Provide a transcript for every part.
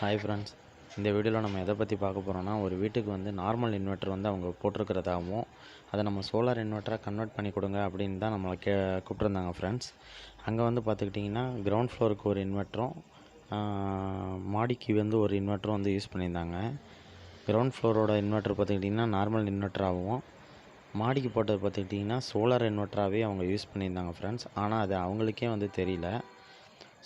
Hi friends, இந்த வீடியோவில் நம்ம எதை பற்றி பார்க்க போகிறோம்னா, ஒரு வீட்டுக்கு வந்து நார்மல் இன்வெர்ட்டர் வந்து அவங்க போட்டிருக்கிறதாகவும் அதை நம்ம சோலார் இன்வெர்ட்டராக கன்வெர்ட் பண்ணி கொடுங்க அப்படின்னு தான் நம்மளை கூப்பிட்ருந்தாங்க ஃப்ரெண்ட்ஸ். அங்கே வந்து பார்த்துக்கிட்டிங்கன்னா கிரவுண்ட் ஃப்ளோருக்கு ஒரு இன்வெர்ட்டரும் மாடிக்கு வந்து ஒரு இன்வெர்ட்டரும் வந்து யூஸ் பண்ணியிருந்தாங்க. கிரவுண்ட் ஃப்ளோரோட இன்வெர்ட்டர் பார்த்துக்கிட்டிங்கன்னா நார்மல் இன்வெர்ட்டராகவும், மாடிக்கு போட்டது பார்த்துக்கிட்டிங்கன்னா சோலார் இன்வெர்ட்டராகவே அவங்க யூஸ் பண்ணியிருந்தாங்க ஃப்ரெண்ட்ஸ். ஆனால் அது அவங்களுக்கே வந்து தெரியல.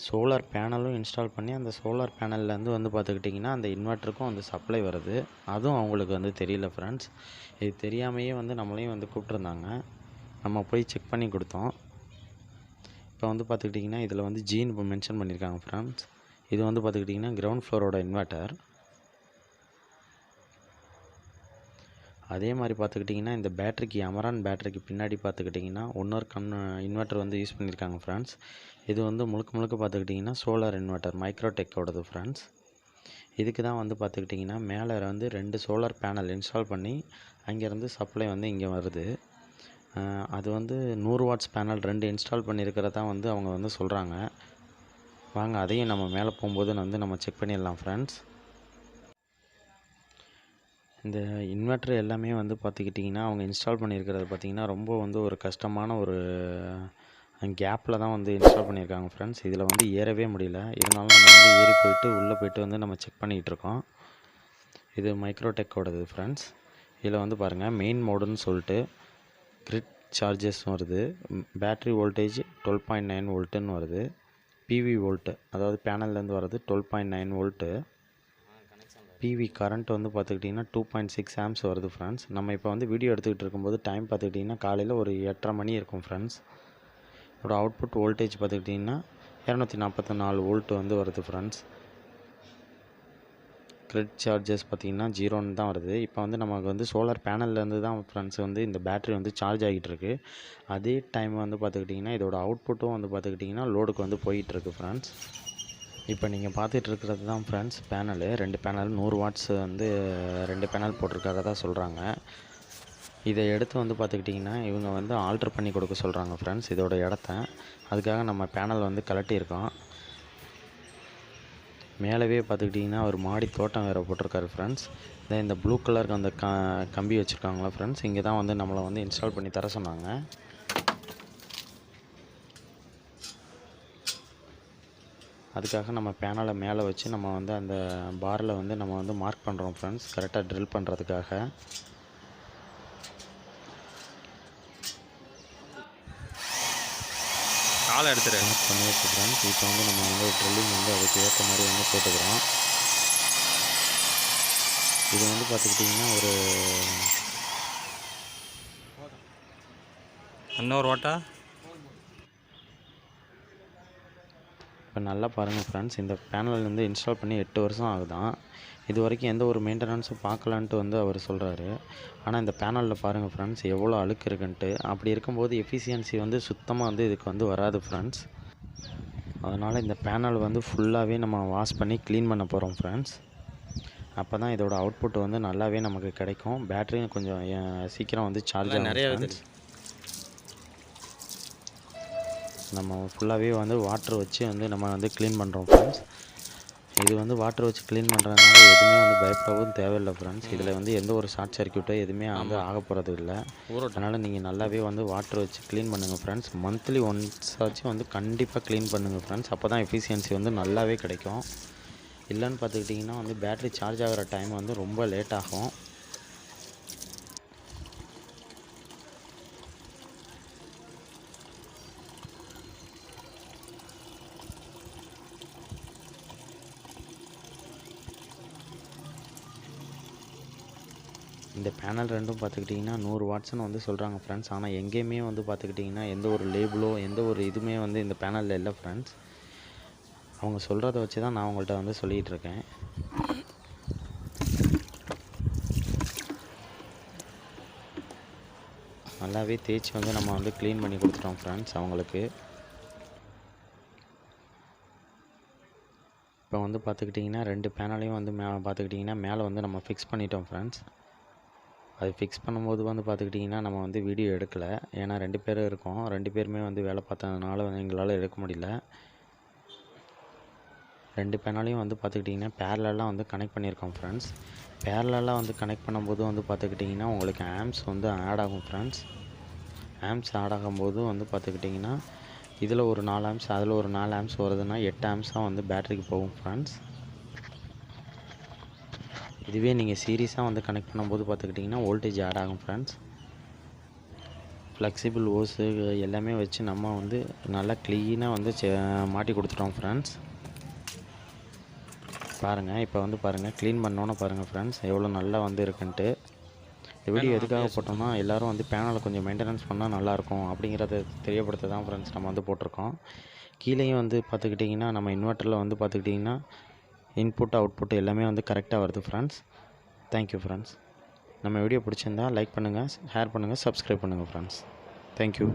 சோலார் பேனலும் இன்ஸ்டால் பண்ணி அந்த சோலார் பேனல்லேருந்து வந்து பார்த்துக்கிட்டிங்கன்னா அந்த இன்வெர்ட்டருக்கும் வந்து சப்ளை வருது. அதுவும் அவங்களுக்கு வந்து தெரியல ஃப்ரெண்ட்ஸ். இது தெரியாமையே வந்து நம்மளையும் வந்து கூப்பிட்ருந்தாங்க. நம்ம போய் செக் பண்ணி கொடுத்தோம். இப்போ வந்து பார்த்துக்கிட்டிங்கன்னா இதில் வந்து ஜீன் இப்போ மென்ஷன் பண்ணியிருக்காங்க ஃப்ரெண்ட்ஸ். இது வந்து பார்த்துக்கிட்டிங்கன்னா கிரவுண்ட் ஃப்ளோரோட இன்வெர்ட்டர். அதே மாதிரி பார்த்துக்கிட்டிங்கன்னா இந்த பேட்டரிக்கு அமரான் பேட்டரிக்கு பின்னாடி பார்த்துக்கிட்டிங்கன்னா இன்னொரு இன்வெர்ட்டர் வந்து யூஸ் பண்ணியிருக்காங்க ஃப்ரெண்ட்ஸ். இது வந்து முழுக்க பார்த்துக்கிட்டிங்கன்னா சோலார் இன்வெர்ட்டர் மைக்ரோடெக்கோடது ஃப்ரெண்ட்ஸ். இதுக்கு தான் வந்து பார்த்துக்கிட்டிங்கன்னா மேலே வந்து 2 சோலார் பேனல் இன்ஸ்டால் பண்ணி அங்கேருந்து சப்ளை வந்து இங்கே வருது. அது வந்து 100 வாட்ஸ் பேனல் 2 இன்ஸ்டால் பண்ணியிருக்கிறதா வந்து அவங்க வந்து சொல்கிறாங்க. வாங்க அதையும் நம்ம மேலே போகும்போது வந்து நம்ம செக் பண்ணிடலாம் ஃப்ரெண்ட்ஸ். இந்த இன்வெர்ட்டர் எல்லாமே வந்து பார்த்துக்கிட்டிங்கன்னா அவங்க இன்ஸ்டால் பண்ணியிருக்கிறது பார்த்திங்கன்னா ரொம்ப வந்து ஒரு கஷ்டமான ஒரு கேப்பில் தான் வந்து இன்ஸ்டால் பண்ணியிருக்காங்க ஃப்ரெண்ட்ஸ். இதில் வந்து ஏறவே முடியல. இருந்தாலும் நம்ம வந்து ஏறி போயிட்டு உள்ளே போயிட்டு வந்து நம்ம செக் பண்ணிகிட்ருக்கோம். இது மைக்ரோடெக்கோடது ஃப்ரெண்ட்ஸ். இதில் வந்து பாருங்கள் மெயின் மோடுன்னு சொல்லிட்டு கிரிட் சார்ஜஸ் வருது. பேட்ரி வோல்டேஜ் 12.9 வோல்ட்டுன்னு வருது. பிவி வோல்ட்டு அதாவது பேனல்லேருந்து வர்றது 12.9 வோல்ட்டு. பிவி கரண்ட் வந்து பார்த்துக்கிட்டிங்கன்னா 2.6 ஆம்ஸ் வருது ஃப்ரெண்ட்ஸ். நம்ம இப்போ வந்து வீடியோ எடுத்துக்கிட்டு இருக்கும்போது டைம் பார்த்துக்கிட்டிங்கன்னா காலையில் ஒரு 8:30 மணி இருக்கும் ஃப்ரெண்ட்ஸ். இதோட அவுட்புட் வோல்டேஜ் பார்த்துக்கிட்டிங்கன்னா 244 வோல்ட் வந்து வருது ஃப்ரெண்ட்ஸ். கிரெடிட் சார்ஜஸ் பார்த்திங்கன்னா 0ன்னு தான் வருது. இப்போ வந்து நமக்கு வந்து சோலார் பேனல்லேருந்து தான் ஃப்ரெண்ட்ஸ் வந்து இந்த பேட்ரி வந்து சார்ஜ் ஆகிட்டுருக்கு. அதே டைம் வந்து பார்த்துக்கிட்டிங்கன்னா இதோட அவுட்புட்டும் வந்து பார்த்துக்கிட்டிங்கன்னா லோடுக்கு வந்து போயிட்டுருக்கு ஃப்ரெண்ட்ஸ். இப்போ நீங்கள் பார்த்துட்ருக்கிறது தான் ஃப்ரெண்ட்ஸ் பேனலு. 2 பேனல் 100 வாட்ஸ் வந்து 2 பேனல் போட்டிருக்கிறதா சொல்கிறாங்க. இதை எடுத்து வந்து பார்த்துக்கிட்டிங்கன்னா இவங்க வந்து ஆல்ட்ரு பண்ணி கொடுக்க சொல்கிறாங்க ஃப்ரெண்ட்ஸ் இதோட இடத்த. அதுக்காக நம்ம பேனல் வந்து கலட்டியிருக்கோம். மேலவே பார்த்துக்கிட்டிங்கன்னா ஒரு மாடி தோட்டம் வேறு போட்டிருக்காரு ஃப்ரெண்ட்ஸ். இந்த ப்ளூ கலருக்கு அந்த கம்பி வச்சுருக்காங்களா ஃப்ரெண்ட்ஸ், இங்கே தான் வந்து நம்மளை வந்து இன்ஸ்டால் பண்ணி தர சொன்னாங்க. அதுக்காக நம்ம பேனலை மேலே வச்சு நம்ம வந்து அந்த பாரில் வந்து நம்ம வந்து மார்க் பண்ணுறோம் ஃப்ரெண்ட்ஸ், கரெக்டாக ட்ரில் பண்ணுறதுக்காக. காலை எடுத்துரு பண்ணியாச்சு ஃப்ரெண்ட்ஸ். இப்போ வந்து நம்ம வந்து ட்ரில்லிங் வந்து அதுக்கு ஏற்ற மாதிரி வந்து போட்டுக்கிறோம். இது வந்து பார்த்துக்கிட்டிங்கன்னா ஒரு இன்னொரு ஓட்டா. இப்போ நல்லா பாருங்கள் ஃப்ரெண்ட்ஸ், இந்த பேனல் வந்து இன்ஸ்டால் பண்ணி 8 வருஷம் ஆகுதான். இது வரைக்கும் எந்த ஒரு மெயின்டெனன்ஸும் பார்க்கலான்ட்டு வந்து அவர் சொல்கிறாரு. ஆனால் இந்த பேனலில் பாருங்கள் ஃப்ரெண்ட்ஸ் எவ்வளோ அழுக்கு இருக்குன்ட்டு. அப்படி இருக்கும்போது எஃபிஷியன்சி வந்து சுத்தமாக வந்து இதுக்கு வந்து வராது ஃப்ரெண்ட்ஸ். அதனால் இந்த பேனல் வந்து ஃபுல்லாகவே நம்ம வாஷ் பண்ணி க்ளீன் பண்ண போகிறோம் ஃப்ரெண்ட்ஸ். அப்போ தான் இதோட அவுட்புட் வந்து நல்லாவே நமக்கு கிடைக்கும். பேட்டரியும் கொஞ்சம் சீக்கிரம் வந்து சார்ஜ் ஆகும் நிறைய ஃப்ரெண்ட்ஸ். நம்ம ஃபுல்லாகவே வந்து வாட்ரு வச்சு வந்து நம்ம வந்து க்ளீன் பண்ணுறோம் ஃப்ரெண்ட்ஸ். இது வந்து வாட்ரு வச்சு க்ளீன் பண்ணுறதுனால எதுவுமே வந்து பயப்படவும் தேவையில்லை ஃப்ரெண்ட்ஸ். இதில் வந்து எந்த ஒரு ஷார்ட் சர்க்யூட்டோ எதுவுமே வந்து ஆக போகிறது இல்லை. அதனால் நீங்கள் நல்லாவே வந்து வாட்ரு வச்சு க்ளீன் பண்ணுங்கள் ஃப்ரெண்ட்ஸ். மந்த்லி ஒன்ஸ் ஆச்சும் வந்து கண்டிப்பாக க்ளீன் பண்ணுங்கள் ஃப்ரெண்ட்ஸ். அப்போ தான் எஃபிஷியன்சி வந்து நல்லாவே கிடைக்கும். இல்லைன்னு பார்த்துக்கிட்டிங்கன்னா வந்து பேட்ரி சார்ஜ் ஆகிற டைம் வந்து ரொம்ப லேட் ஆகும். இந்த பேனல் ரெண்டும் பார்த்துக்கிட்டிங்கன்னா 100 வாட்ஸ்னு வந்து சொல்கிறாங்க ஃப்ரெண்ட்ஸ். ஆனால் எங்கேயுமே வந்து பார்த்துக்கிட்டிங்கன்னா எந்த ஒரு லேபிளோ எந்த ஒரு இதுவுமே வந்து இந்த பேனலில் இல்லை ஃப்ரெண்ட்ஸ். அவங்க சொல்கிறத வச்சு தான் நான் உங்கள்கிட்ட வந்து சொல்லிகிட்ருக்கேன். நல்லாவே தேய்ச்சி வந்து நம்ம வந்து க்ளீன் பண்ணி கொடுத்துட்டோம் ஃப்ரெண்ட்ஸ் அவங்களுக்கு. இப்போ வந்து பார்த்துக்கிட்டிங்கன்னா 2 பேனலையும் வந்து பார்த்துக்கிட்டிங்கன்னா மேலே வந்து நம்ம ஃபிக்ஸ் பண்ணிட்டோம் ஃப்ரெண்ட்ஸ். அது ஃபிக்ஸ் பண்ணும்போது வந்து பார்த்துக்கிட்டிங்கன்னா நம்ம வந்து வீடியோ எடுக்கலை. ஏன்னா 2 பேரும் இருக்கோம். 2 பேருமே வந்து வேலை பார்த்ததுனால வந்து எங்களால் எடுக்க முடியல. 2 பேனலையும் வந்து பார்த்துக்கிட்டிங்கன்னா பேரலலாக வந்து கனெக்ட் பண்ணியிருக்கோம் ஃப்ரெண்ட்ஸ். பேரலலாக வந்து கனெக்ட் பண்ணும்போது வந்து பார்த்துக்கிட்டிங்கன்னா உங்களுக்கு ஆம்ப்ஸ் வந்து ஆட் ஆகும் ஃப்ரெண்ட்ஸ். ஆம்ப்ஸ் ஆட் ஆகும்போது வந்து பார்த்துக்கிட்டிங்கன்னா இதில் ஒரு 4 ஆம்ப்ஸ் அதில் ஒரு 4 ஆம்ப்ஸ் வருதுன்னா 8 ஆம்ப்ஸாக வந்து பேட்டரிக்கு போகும் ஃப்ரெண்ட்ஸ். இதுவே நீங்கள் சீரியஸாக வந்து கனெக்ட் பண்ணும்போது பார்த்துக்கிட்டிங்கன்னா வோல்டேஜ் ஆட் ஆகும் ஃப்ரெண்ட்ஸ். ஃப்ளெக்சிபிள் ஓஸு எல்லாமே வச்சு நம்ம வந்து நல்லா க்ளீனாக வந்து மாட்டி கொடுத்துட்டோம் ஃப்ரெண்ட்ஸ். பாருங்கள், இப்போ வந்து பாருங்கள், க்ளீன் பண்ணோன்னே பாருங்கள் ஃப்ரெண்ட்ஸ் எவ்வளோ நல்லா வந்து இருக்குன்ட்டு. இந்த வீடியோ எதுக்காக போட்டோம்னா எல்லோரும் வந்து பேனலை கொஞ்சம் மெயின்டெனன்ஸ் பண்ணால் நல்லாயிருக்கும் அப்படிங்கிறத தெரியப்படுத்த தான் ஃப்ரெண்ட்ஸ் நம்ம வந்து போட்டிருக்கோம். கீழேயும் வந்து பார்த்துக்கிட்டிங்கன்னா நம்ம இன்வெர்ட்டரில் வந்து பார்த்துக்கிட்டிங்கன்னா இன்புட் அவுட்புட் எல்லாமே வந்து கரெக்டாக வருது ஃப்ரெண்ட்ஸ். Thank you friends. நம்ம வீடியோ பிடிச்சிருந்தா லைக் பண்ணுங்கள், ஷேர் பண்ணுங்கள், சப்ஸ்கிரைப் பண்ணுங்கள் ஃப்ரெண்ட்ஸ். தேங்க்யூ.